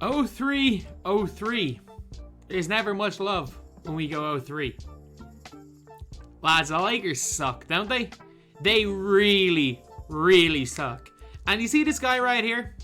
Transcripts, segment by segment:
03. There's never much love when we go 03. Lads, the Lakers suck, don't they? They really, really suck. And you see this guy right here?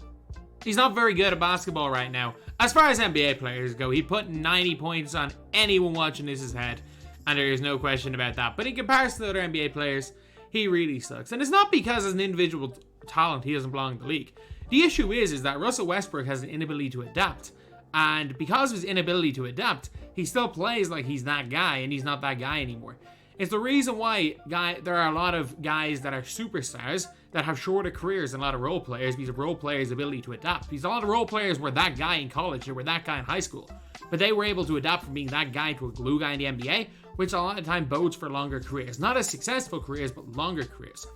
He's not very good at basketball right now. As far as NBA players go, he'd put 90 points on anyone watching this head. And there is no question about that. But in comparison to other NBA players, he really sucks. And it's not because as an individual talent, he doesn't belong in the league. The issue is that Russell Westbrook has an inability to adapt. And because of his inability to adapt, he still plays like he's that guy, and he's not that guy anymore. It's the reason why there are a lot of guys that are superstars that have shorter careers than a lot of role players, because of role players' ability to adapt. Because a lot of role players were that guy in college, they were that guy in high school. But they were able to adapt from being that guy to a glue guy in the NBA, which a lot of time bodes for longer careers. Not as successful careers, but longer careers.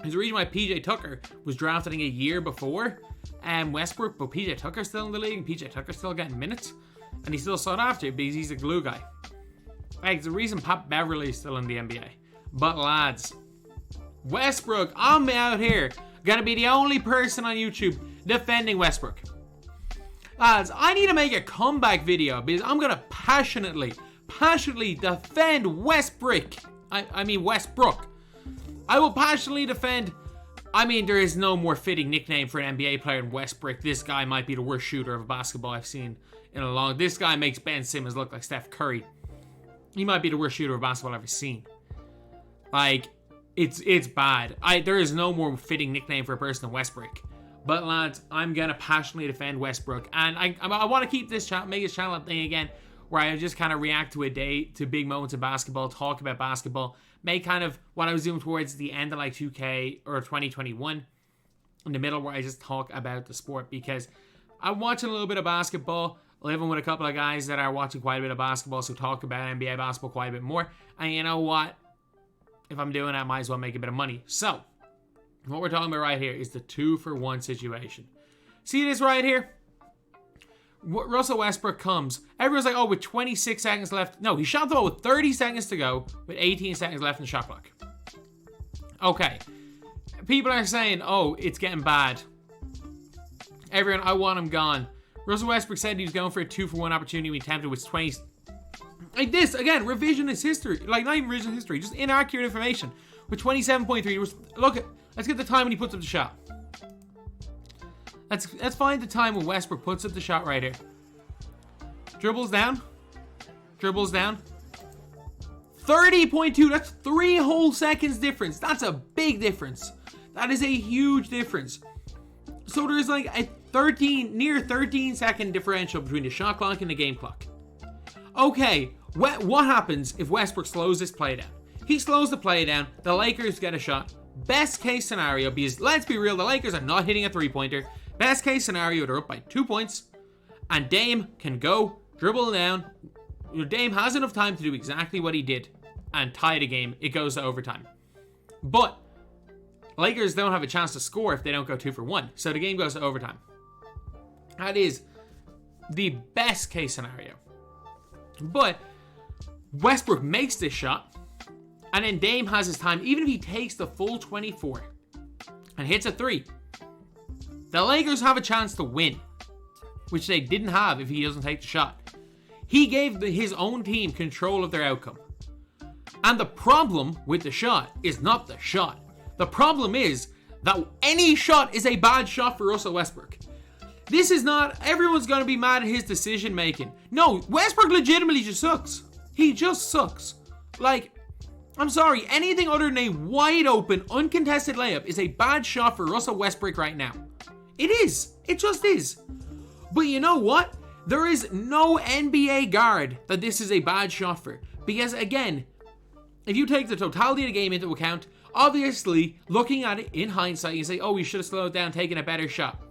There's a reason why PJ Tucker was drafted a year before Westbrook, but PJ Tucker's still in the league, and PJ Tucker's still getting minutes, and he's still sought after because he's a glue guy. Like, it's the reason Pat Beverly's still in the NBA. But lads, Westbrook, I'm out here gonna be the only person on YouTube defending Westbrook. Lads, I need to make a comeback video because I'm gonna passionately defend Westbrook. I mean Westbrook. I will passionately defend. I mean, there is no more fitting nickname for an NBA player than Westbrook. This guy might be the worst shooter of basketball I've seen in a long. This guy makes Ben Simmons look like Steph Curry. He might be the worst shooter of basketball I've ever seen. Like, it's bad. There is no more fitting nickname for a person than Westbrook. But lads, I'm gonna passionately defend Westbrook, and I want to keep this channel, make this channel a thing again, where I just kind of react to big moments of basketball, talk about basketball, make kind of what I was doing towards the end of like 2K or 2021, in the middle where I just talk about the sport, because I'm watching a little bit of basketball, living with a couple of guys that are watching quite a bit of basketball, so talk about NBA basketball quite a bit more. And you know what? If I'm doing that, I might as well make a bit of money. So, what we're talking about right here is the 2-for-1 situation. See this right here? Russell Westbrook comes. Everyone's like, oh, with 26 seconds left. No, he shot the ball with 30 seconds to go, with 18 seconds left in the shot clock. Okay. People are saying, oh, it's getting bad. Everyone, I want him gone. Russell Westbrook said he was going for a 2-for-1 opportunity. We attempted with 20. Like this, again, revisionist history. Like, not even revisionist history, just inaccurate information. With 27.3, let's get the time when he puts up the shot. Let's find the time when Westbrook puts up the shot right here. Dribbles down. 30.2, that's 3 whole seconds difference. That's a big difference. That is a huge difference. So there's like a near 13 second differential between the shot clock and the game clock. Okay, what happens if Westbrook slows this play down? He slows the play down, the Lakers get a shot. Best case scenario, because let's be real, the Lakers are not hitting a 3-pointer. Best case scenario, they're up by 2 points, and Dame can go, dribble down. Dame has enough time to do exactly what he did and tie the game. It goes to overtime. But Lakers don't have a chance to score if they don't go 2-for-1, so the game goes to overtime. That is the best case scenario. But Westbrook makes this shot, and then Dame has his time. Even if he takes the full 24 and hits a 3, the Lakers have a chance to win, which they didn't have if he doesn't take the shot. He gave his own team control of their outcome. And the problem with the shot is not the shot. The problem is that any shot is a bad shot for Russell Westbrook. This is not, everyone's going to be mad at his decision making. No, Westbrook legitimately just sucks. He just sucks. Like, I'm sorry, anything other than a wide open, uncontested layup is a bad shot for Russell Westbrook right now. It is. It just is. But you know what? There is no NBA guard that this is a bad shot for. Because again, if you take the totality of the game into account, obviously, looking at it in hindsight, you say, oh, we should have slowed down, taken a better shot.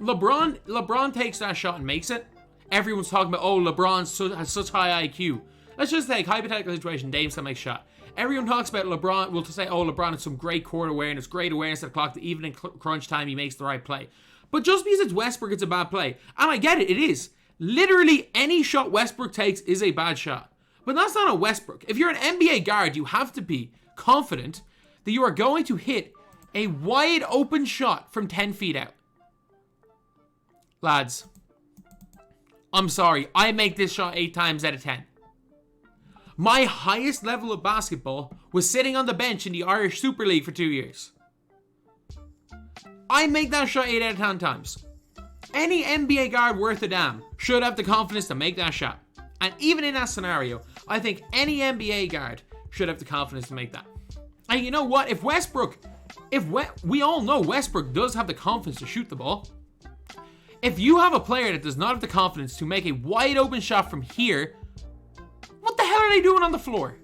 LeBron takes that shot and makes it. Everyone's talking about, oh, LeBron has such high IQ. Let's just take hypothetical situation, Dame's gonna make a shot. Everyone talks about LeBron, will say, oh, LeBron has some great court awareness, great awareness of the clock, that even in crunch time, he makes the right play. But just because it's Westbrook, it's a bad play. And I get it, it is. Literally any shot Westbrook takes is a bad shot. But that's not a Westbrook. If you're an NBA guard, you have to be confident that you are going to hit a wide open shot from 10 feet out. Lads, I'm sorry, I make this shot 8 times out of 10. My highest level of basketball was sitting on the bench in the Irish Superleague for 2 years. I make that shot 8 out of 10 times. Any NBA guard worth a damn should have the confidence to make that shot. And even in that scenario, I think any NBA guard should have the confidence to make that. And you know what? We all know Westbrook does have the confidence to shoot the ball. If you have a player that does not have the confidence to make a wide open shot from here, what the hell are they doing on the floor?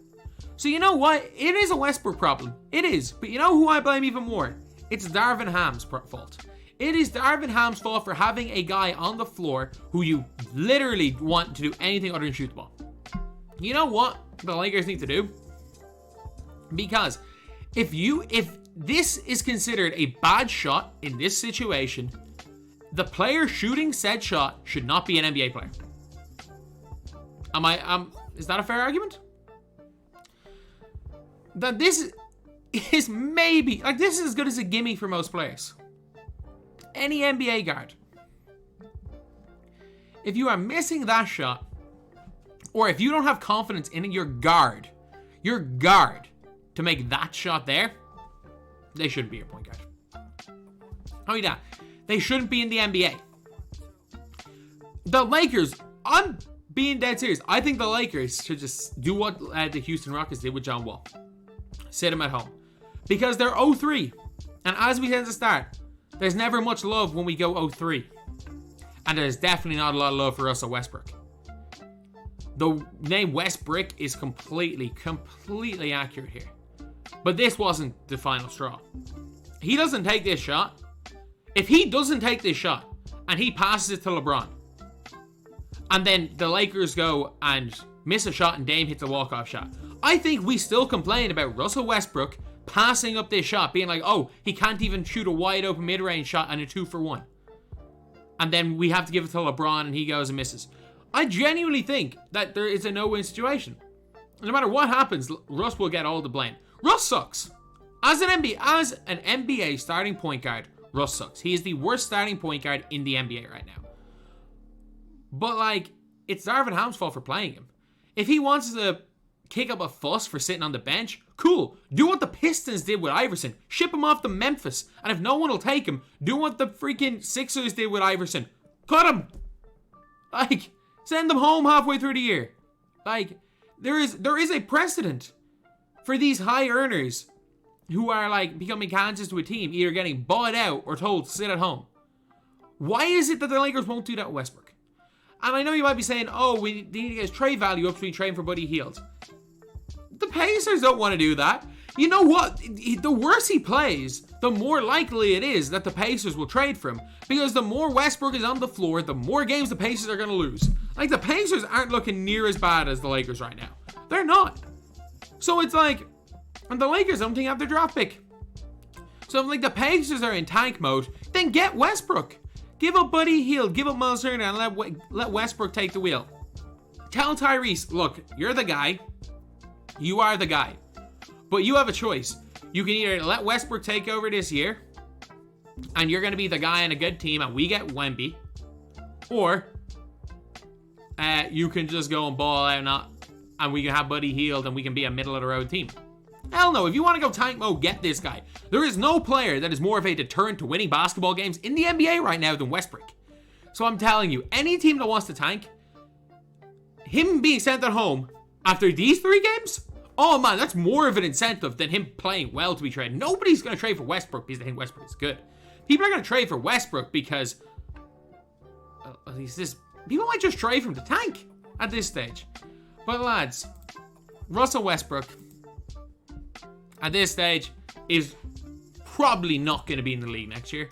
So you know what? It is a Westbrook problem. It is. But you know who I blame even more? It's Darvin Ham's fault. It is Darvin Ham's fault for having a guy on the floor who you literally want to do anything other than shoot the ball. You know what the Lakers need to do? Because if this is considered a bad shot in this situation, the player shooting said shot should not be an NBA player. Is that a fair argument? That this is maybe, like, this is as good as a gimme for most players. Any NBA guard. If you are missing that shot, or if you don't have confidence in your guard to make that shot there, they shouldn't be your point guard. How you that? They shouldn't be in the NBA. The Lakers, I'm being dead serious. I think the Lakers should just do what the Houston Rockets did with John Wall. Sit him at home. Because they're 0-3. And as we said at the start, there's never much love when we go 0-3. And there's definitely not a lot of love for Russell Westbrook. The name Westbrook is completely accurate here. But this wasn't the final straw. He doesn't take this shot. If he doesn't take this shot and he passes it to LeBron, and then the Lakers go and miss a shot and Dame hits a walk-off shot, I think we still complain about Russell Westbrook passing up this shot, being like, oh, he can't even shoot a wide open mid-range shot and a 2-for-1. And then we have to give it to LeBron and he goes and misses. I genuinely think that there is a no-win situation. No matter what happens, Russ will get all the blame. Russ sucks. As an NBA starting point guard, Russ sucks. He is the worst starting point guard in the NBA right now. But, like, it's Darvin Ham's fault for playing him. If he wants to kick up a fuss for sitting on the bench, cool. Do what the Pistons did with Iverson. Ship him off to Memphis. And if no one will take him, do what the freaking Sixers did with Iverson. Cut him. Like, send them home halfway through the year. Like, there is a precedent for these high earners who are, like, becoming Kansas to a team, either getting bought out or told to sit at home. Why is it that the Lakers won't do that with Westbrook? And I know you might be saying, oh, we need to get his trade value up so we trade for Buddy Hield. The Pacers don't want to do that. You know what? The worse he plays, the more likely it is that the Pacers will trade for him. Because the more Westbrook is on the floor, the more games the Pacers are going to lose. Like, the Pacers aren't looking near as bad as the Lakers right now. They're not. So it's like, and the Lakers don't think have their draft pick. So if, like, the Pacers are in tank mode, then get Westbrook. Give up Buddy Hield, give up Miles Turner, and let Westbrook take the wheel. Tell Tyrese, look, you're the guy. You are the guy. But you have a choice. You can either let Westbrook take over this year, and you're going to be the guy on a good team, and we get Wemby, or you can just go and ball out, and we can have Buddy Hield, and we can be a middle-of-the-road team. Hell no, if you want to go tank mode, get this guy. There is no player that is more of a deterrent to winning basketball games in the NBA right now than Westbrook. So I'm telling you, any team that wants to tank, him being sent at home after these 3 games, oh man, that's more of an incentive than him playing well to be traded. Nobody's going to trade for Westbrook because they think Westbrook is good. People are going to trade for Westbrook because people might just trade for him to tank at this stage. But lads, Russell Westbrook at this stage is probably not going to be in the league next year.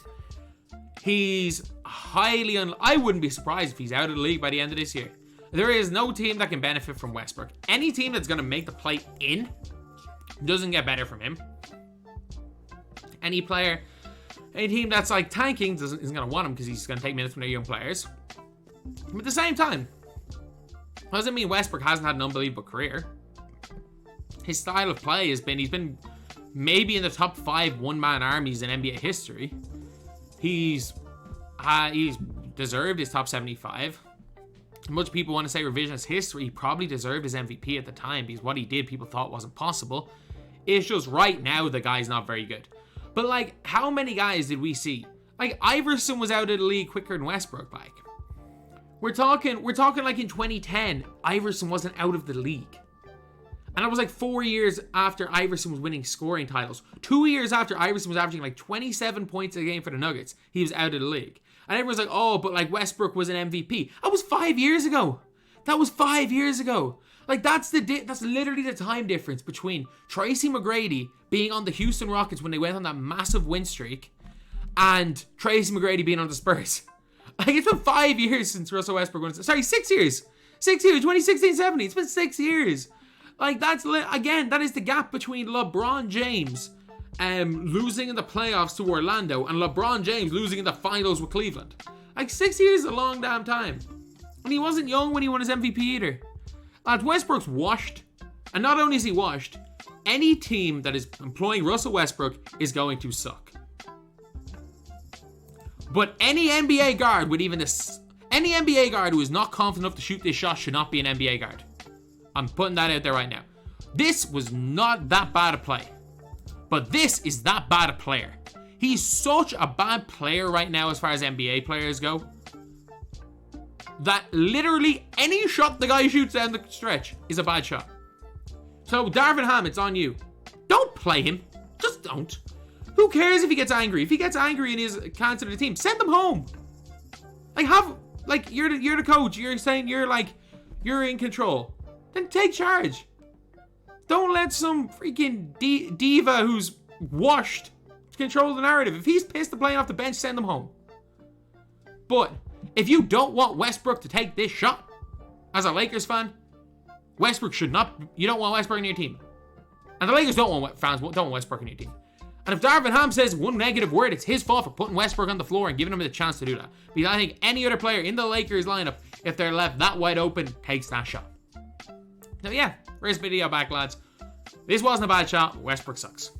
He's highly I wouldn't be surprised if he's out of the league by the end of this year. There is no team that can benefit from Westbrook. Any team that's going to make the play in doesn't get better from him. Any team that's like tanking isn't going to want him because he's going to take minutes from their young players. But at the same time, doesn't mean Westbrook hasn't had an unbelievable career. His style of play he's been maybe in the top 5 one-man armies in NBA history. He's deserved his top 75. much people want to say revisionist history, he probably deserved his MVP at the time because what he did people thought wasn't possible. It's just right now the guy's not very good. But like, how many guys did we see? Like, Iverson was out of the league quicker than Westbrook. Like, we're talking like in 2010, Iverson wasn't out of the league. And it was like 4 years after Iverson was winning scoring titles. 2 years after Iverson was averaging like 27 points a game for the Nuggets, he was out of the league. And everyone's like, oh, but like Westbrook was an MVP. That was 5 years ago. That was 5 years ago. Like, that's literally the time difference between Tracy McGrady being on the Houston Rockets when they went on that massive win streak and Tracy McGrady being on the Spurs. Like, it's been 5 years since Russell Westbrook won. Sorry, 6 years. 6 years, 2016-17. It's been 6 years. Like, again, that is the gap between LeBron James losing in the playoffs to Orlando and LeBron James losing in the finals with Cleveland. Like, 6 years is a long damn time. And he wasn't young when he won his MVP either. Lads, Westbrook's washed. And not only is he washed, any team that is employing Russell Westbrook is going to suck. But any NBA guard who is not confident enough to shoot this shot should not be an NBA guard. I'm putting that out there right now. This was not that bad a play. But this is that bad a player. He's such a bad player right now as far as NBA players go, that literally any shot the guy shoots down the stretch is a bad shot. So, Darvin Ham, it's on you. Don't play him. Just don't. Who cares if he gets angry? If he gets angry and is canceled the team, send him home. You're the coach. You're saying you're in control. Then take charge. Don't let some freaking diva who's washed control the narrative. If he's pissed at playing off the bench, send him home. But if you don't want Westbrook to take this shot, as a Lakers fan, Westbrook should not. You don't want Westbrook on your team, and the Lakers don't want Westbrook on your team. And if Darvin Ham says one negative word, it's his fault for putting Westbrook on the floor and giving him the chance to do that. Because I think any other player in the Lakers lineup, if they're left that wide open, takes that shot. So yeah, first video back, lads. This wasn't a bad shot. Westbrook sucks.